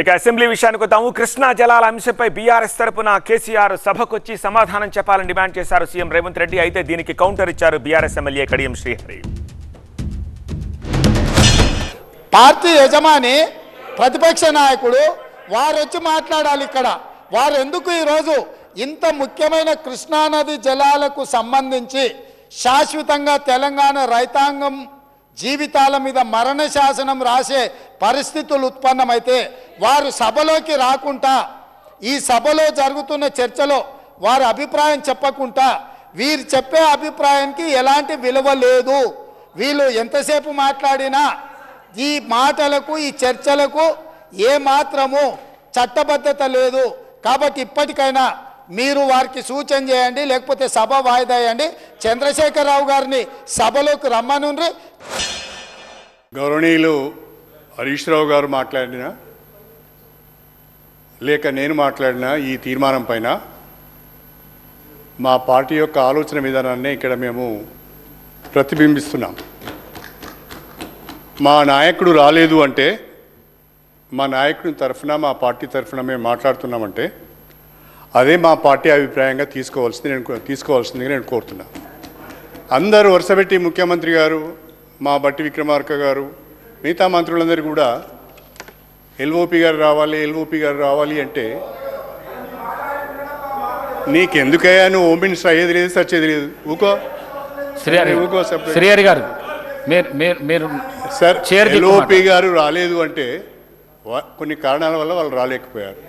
ఇక అసెంబ్లీ విషయానికి వద్దాము. కృష్ణా జలాల అంశంపై బీఆర్ఎస్ తరపున కేసీఆర్ సభకొచ్చి సమాధానం చెప్పాలని డిమాండ్ చేశారు సీఎం రేవంత్ రెడ్డి. అయితే దీనికి కౌంటర్ ఇచ్చారు BRS MLA Kadiyam Srihari. Party యజమాని ప్రతిపక్ష నాయకుడు వారు వచ్చి మాట్లాడాలి. ఇక్కడ వారు ఎందుకు ఈరోజు ఇంత ముఖ్యమైన కృష్ణానది జలాలకు సంబంధించి శాశ్వతంగా తెలంగాణ రైతాంగం జీవితాల మీద మరణ శాసనం రాసే పరిస్థితులు ఉత్పన్నమైతే వారు సభలోకి రాకుండా ఈ సభలో జరుగుతున్న చర్చలో వారి అభిప్రాయం చెప్పకుండా వీరు చెప్పే అభిప్రాయానికి ఎలాంటి విలువ లేదు. వీళ్ళు ఎంతసేపు మాట్లాడినా ఈ మాటలకు ఈ చర్చలకు ఏమాత్రము చట్టబద్ధత లేదు. కాబట్టి ఇప్పటికైనా మీరు వారికి సూచన చేయండి, లేకపోతే సభ వాయిదా వేయండి. చంద్రశేఖరరావు గారిని సభలోకి రమ్మనుండ్రి. గౌరవనీయులు హరీష్ రావు గారు మాట్లాడినా లేక నేను మాట్లాడినా ఈ తీర్మానం పైన మా పార్టీ యొక్క ఆలోచన విధానాన్ని ఇక్కడ మేము ప్రతిబింబిస్తున్నాం. మా నాయకుడు రాలేదు అంటే, మా నాయకుడి తరఫున మా పార్టీ తరఫున మేము మాట్లాడుతున్నామంటే అదే మా పార్టీ అభిప్రాయంగా తీసుకోవాల్సిందిగా నేను కోరుతున్నా. అందరూ వరుసపెట్టి ముఖ్యమంత్రి గారు, మా బట్టి విక్రమార్క గారు, మిగతా మంత్రులందరూ కూడా ఎల్ఓపి గారు రావాలి అంటే నీకెందుకయ్యా, నువ్వు హోమ్ మినిస్టర్ అయ్యేది లేదు, సచ్చేది లేదు, ఊకో శ్రీహరి గారు మీరు సార్. ఎల్ఓపి గారు రాలేదు అంటే కొన్ని కారణాల వల్ల వాళ్ళు రాలేకపోయారు.